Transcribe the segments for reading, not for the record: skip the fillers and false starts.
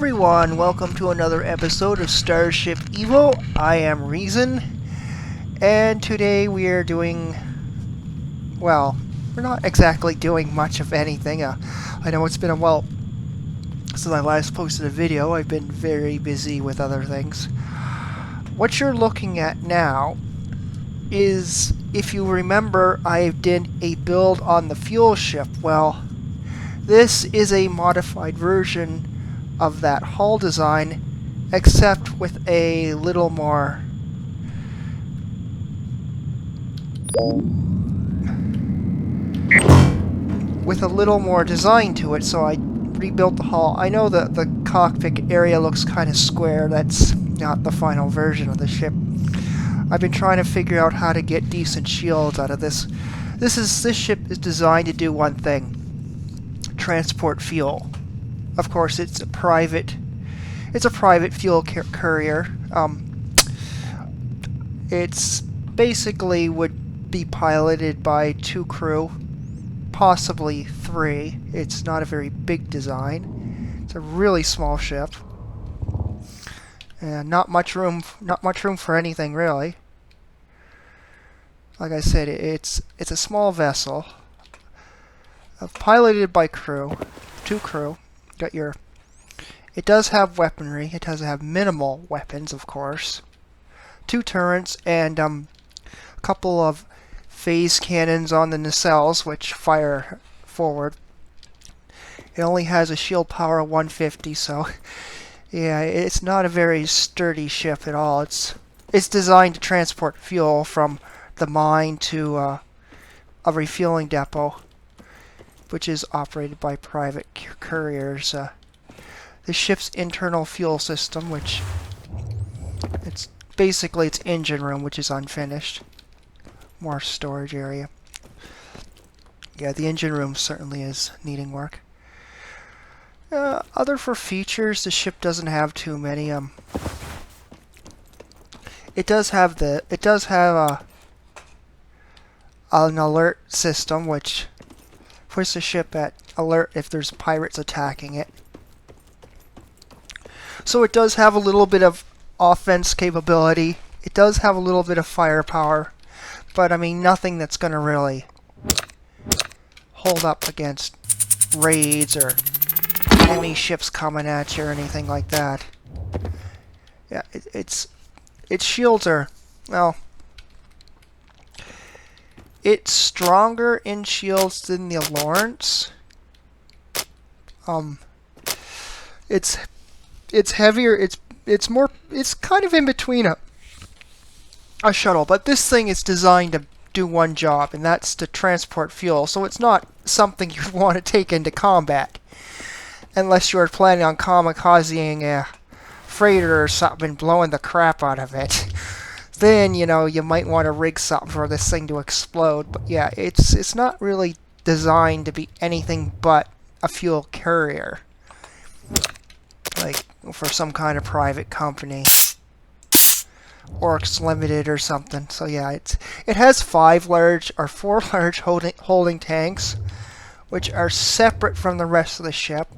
everyone, welcome to another episode of Starship EVO. I am Reason, and today we are doing, well, we're not exactly doing much of anything. I know it's been a while since I last posted a video. I've been very busy with other things. What you're looking at now is, if you remember, I did a build on the fuel ship. Well, this is a modified version of that hull design, except with a little more design to it. So I rebuilt the hull. I know that the cockpit area looks kind of square. That's not the final version of the ship. I've been trying to figure out how to get decent shields out of this. This ship is designed to do one thing: transport fuel. Of course, it's a private fuel courier. It's basically would be piloted by 2 crew, possibly 3. It's not a very big design. It's a really small ship, and not much room for anything really. Like I said, it's a small vessel, piloted by 2 crew. It does have weaponry. It does have minimal weapons, of course. 2 turrets and a couple of phase cannons on the nacelles, which fire forward. It only has a shield power of 150, so yeah, it's not a very sturdy ship at all. It's designed to transport fuel from the mine to a refueling depot, which is operated by private couriers. The ship's internal fuel system, which it's basically its engine room, which is unfinished. More storage area. Yeah, the engine room certainly is needing work. Other for features, the ship doesn't have too many. It does have an alert system, which puts the ship at alert if there's pirates attacking it. So it does have a little bit of offense capability. It does have a little bit of firepower, but I mean nothing that's going to really hold up against raids or enemy ships coming at you or anything like that. Yeah, its shields are, well, it's stronger in shields than the Lawrence. It's heavier. It's kind of in between a shuttle, but this thing is designed to do one job, and that's to transport fuel. So it's not something you'd want to take into combat, unless you were planning on kamikazing a freighter or something and blowing the crap out of it. Then, you know, you might want to rig something for this thing to explode. But yeah, it's not really designed to be anything but a fuel carrier, like for some kind of private company, Orcs Limited or something. So yeah, it has 4 large holding tanks, which are separate from the rest of the ship.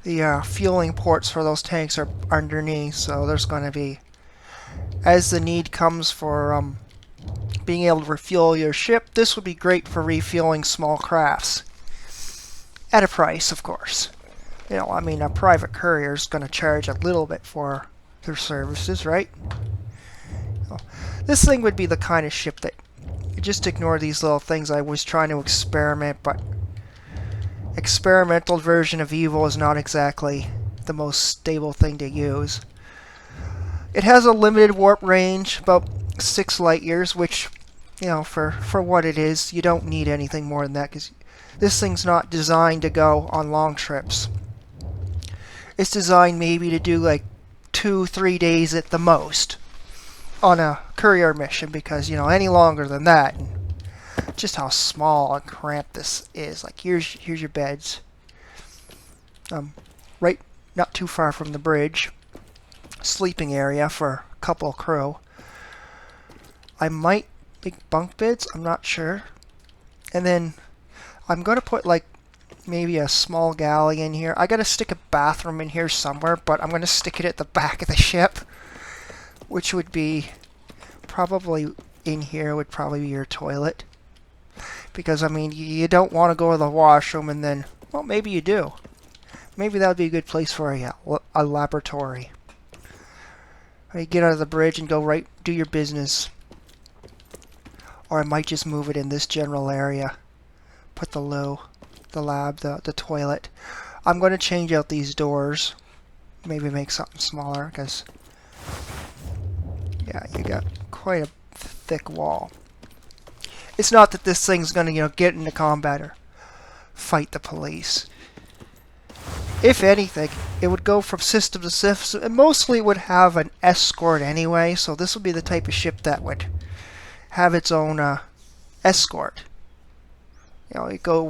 The fueling ports for those tanks are underneath, so there's going to be, as the need comes for being able to refuel your ship, this would be great for refueling small crafts. At a price, of course. You know, I mean, a private courier is going to charge a little bit for their services, right? So, this thing would be the kind of ship that, just ignore these little things. I was trying to experiment, but experimental version of EVO is not exactly the most stable thing to use. It has a limited warp range, about 6 light years, which, you know, for what it is, you don't need anything more than that, because this thing's not designed to go on long trips. It's designed maybe to do like 2-3 days at the most on a courier mission, because, you know, any longer than that, and just how small and cramped this is. Like, here's your beds. Right, not too far from the bridge. Sleeping area for a couple of crew. I might make bunk beds, I'm not sure. And then I'm going to put like maybe a small galley in here. I gotta stick a bathroom in here somewhere, but I'm gonna stick it at the back of the ship, which would be probably in here would probably be your toilet. Because, I mean, you don't want to go to the washroom and then, well, maybe you do. Maybe that would be a good place for a laboratory. Or you get out of the bridge and go right, do your business. Or I might just move it in this general area. Put the loo, the lab, the toilet. I'm going to change out these doors. Maybe make something smaller, because, yeah, you got quite a thick wall. It's not that this thing's going to, get into combat or fight the police. If anything, it would go from system to system, and mostly it would have an escort anyway, so this would be the type of ship that would have its own escort. You go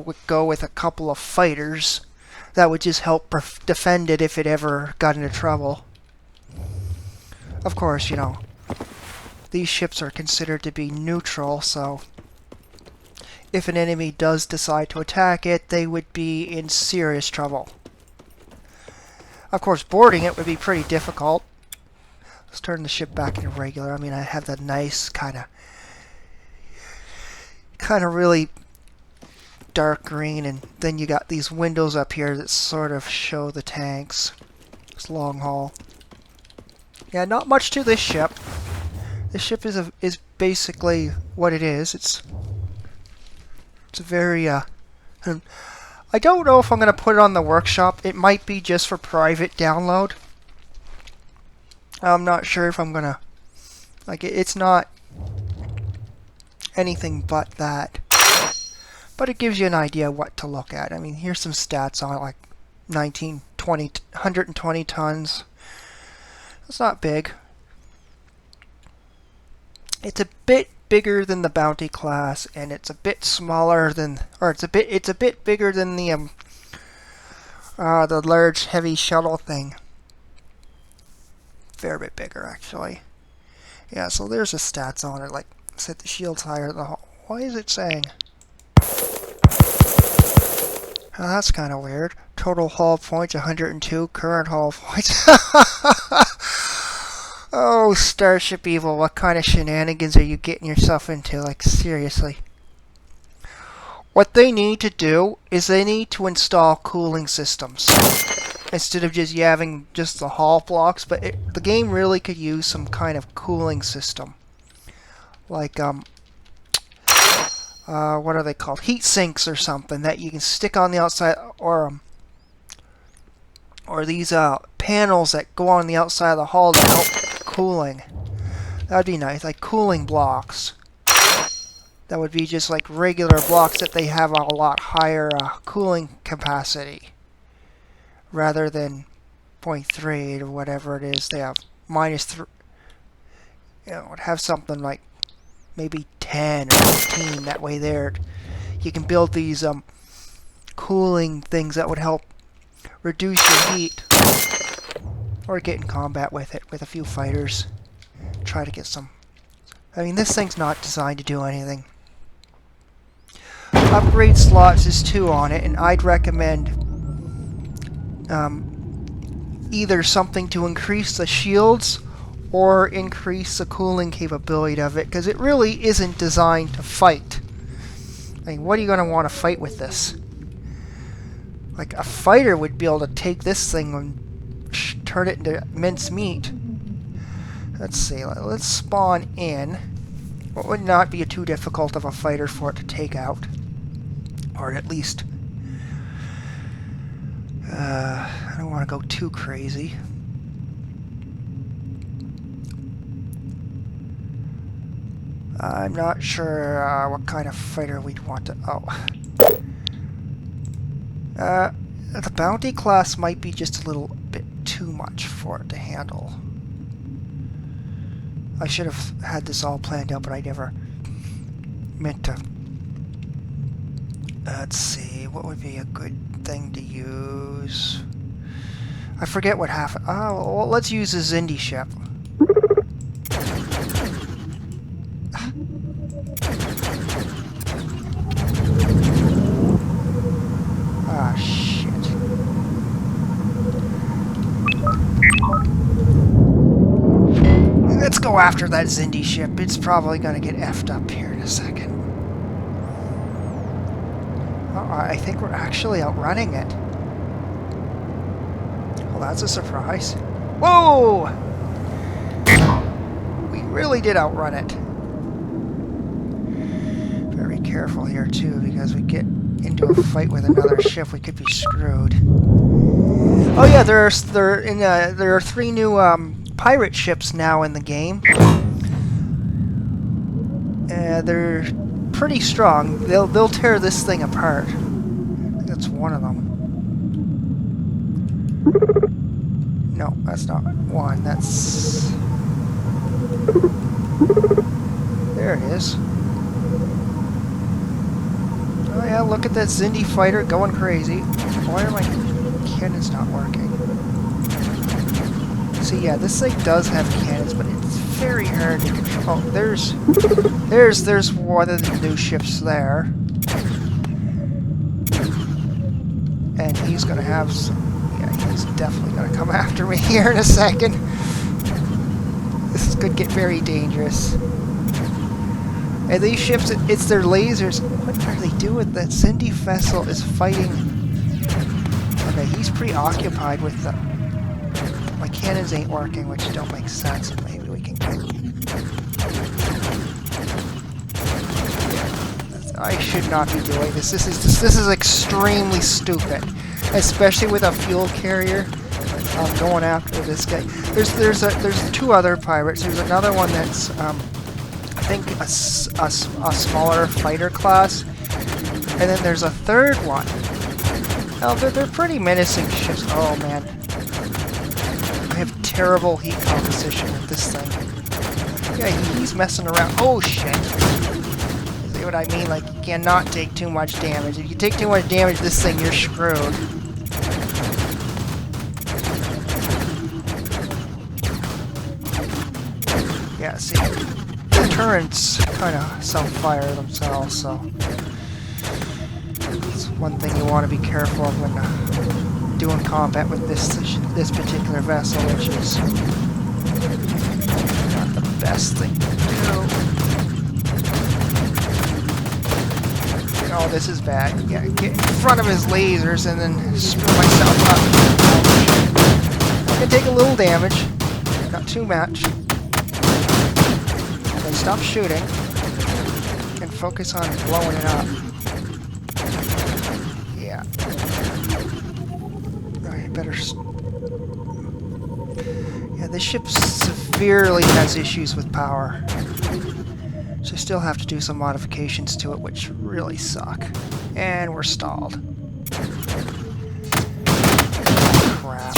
with a couple of fighters that would just help defend it if it ever got into trouble. Of course, these ships are considered to be neutral, so if an enemy does decide to attack it, they would be in serious trouble. Of course, boarding it would be pretty difficult. Let's turn the ship back into regular. I mean, I have that nice kind of really dark green, and then you got these windows up here that sort of show the tanks. It's long haul. Yeah, not much to this ship. This ship is basically what it is. It's a very I don't know if I'm going to put it on the workshop. It might be just for private download. I'm not sure if I'm going to... it's not anything but that. But it gives you an idea what to look at. I mean, here's some stats on it, like 120 tons. It's not big. It's a bit bigger than the Bounty class, and it's a bit smaller than, or it's a bit bigger than the large heavy shuttle thing. Fair bit bigger, actually. Yeah, so there's the stats on it. Like, set the shields higher than the hull. Why is it saying? Oh, that's kind of weird. Total hull points 102. Current hull points. Oh, Starship EVO, what kind of shenanigans are you getting yourself into? Like, seriously. What they need to do is they need to install cooling systems. Instead of just having just the hull blocks, but the game really could use some kind of cooling system. Like, what are they called? Heat sinks or something that you can stick on the outside, or these panels that go on the outside of the hull to help cooling. That'd be nice, like cooling blocks. That would be just like regular blocks that they have a lot higher cooling capacity, rather than 0.3 or whatever it is. They have -3. Would have something like maybe 10 or 15. That way, you can build these cooling things that would help reduce your heat. Or get in combat with it, with a few fighters. Try to get some... I mean, this thing's not designed to do anything. Upgrade slots is 2 on it, and I'd recommend either something to increase the shields or increase the cooling capability of it, because it really isn't designed to fight. I mean, what are you going to want to fight with this? Like, a fighter would be able to take this thing and turn it into mincemeat. Let's see, let's spawn in. What would not be too difficult of a fighter for it to take out? Or at least... I don't want to go too crazy. I'm not sure what kind of fighter we'd want to... the Bounty class might be just a little bit too much for it to handle. I should have had this all planned out, but I never meant to. Let's see, what would be a good thing to use? I forget what half... Oh, well, let's use a Zindi ship. Let's go after that Zindi ship. It's probably going to get effed up here in a second. I think we're actually outrunning it. Well, that's a surprise. Whoa! We really did outrun it. Very careful here, too, because we get into a fight with another ship, we could be screwed. Oh yeah, there are 3 new pirate ships now in the game. They're pretty strong. They'll tear this thing apart. I think that's one of them. No, that's not one. That's... There it is. Oh yeah, look at that Zindi fighter going crazy. Why are my cannons not working? See, yeah, this thing does have cannons, but it's very hard to control. Oh, there's one of the new ships there. And he's gonna have some... Yeah, he's definitely gonna come after me here in a second. This could get very dangerous. And these ships, it's their lasers. What are they doing? That Zindi vessel is fighting. Okay, he's preoccupied with the... My cannons ain't working, which don't make sense. Maybe we can get... I should not be doing this. This is extremely stupid, especially with a fuel carrier. I'm going after this guy. There's 2 other pirates. There's another one that's I think a smaller fighter class, and then there's a 3rd one. Oh, they're pretty menacing ships. Oh man, I have terrible heat composition with this thing. Yeah, he's messing around. Oh shit! See what I mean? Like, you cannot take too much damage. If you take too much damage, this thing, you're screwed. Yeah, see, the turrets kind of self-fire themselves, so it's one thing you want to be careful of when doing combat with this particular vessel, which is not the best thing to do. Oh, this is bad. Yeah, get in front of his lasers and then screw myself up. I can take a little damage, not too much. Okay, stop shooting and focus on blowing it up. Yeah. Right, better. Yeah, this ship severely has issues with power. So I still have to do some modifications to it, which really suck. And we're stalled. Crap.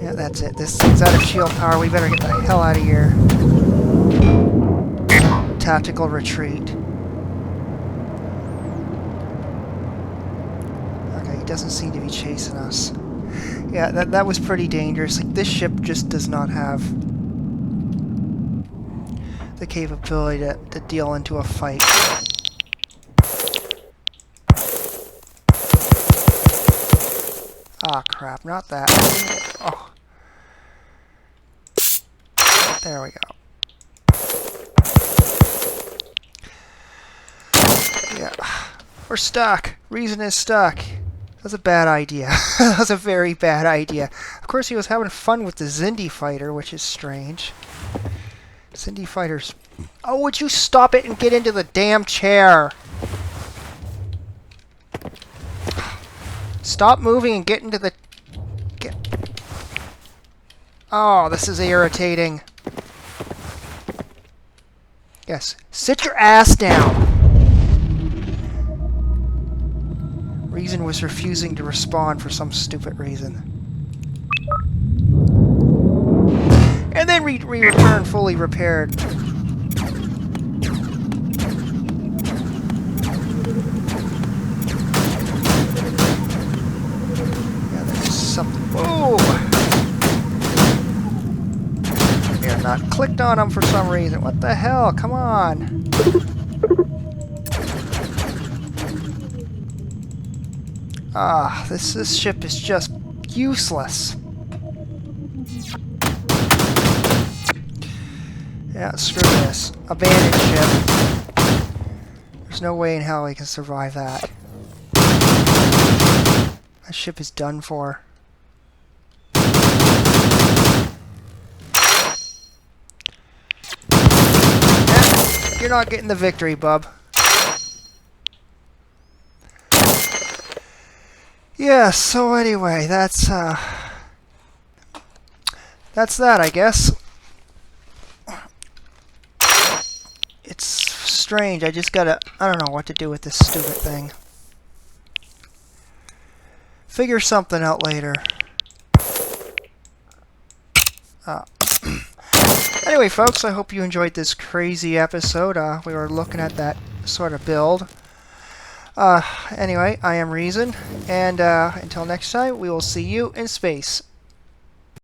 Yeah, that's it. This thing's out of shield power. We better get the hell out of here. Tactical retreat. Okay, he doesn't seem to be chasing us. Yeah, that was pretty dangerous. Like, this ship just does not have the capability to deal into a fight. Ah, crap, not that. Oh. There we go. Yeah. We're stuck. Reason is stuck. That's a bad idea. That was a very bad idea. Of course, he was having fun with the Zindi fighter, which is strange. Zindi fighters. Oh, would you stop it and get into the damn chair? Stop moving and get into the... Oh, this is irritating. Yes, sit your ass down. Reason was refusing to respond for some stupid reason. And then we return fully repaired. Yeah, there's something. Whoa! They're not clicked on them for some reason. What the hell? Come on! Ah, this ship is just useless. Yeah, screw this. Abandoned ship. There's no way in hell he can survive that. That ship is done for. You're not getting the victory, bub. Yeah, so anyway, that's that, I guess. It's strange. I just gotta... I don't know what to do with this stupid thing. Figure something out later. Anyway, folks, I hope you enjoyed this crazy episode. We were looking at that sort of build. Anyway, I am Reason, and until next time, we will see you in space.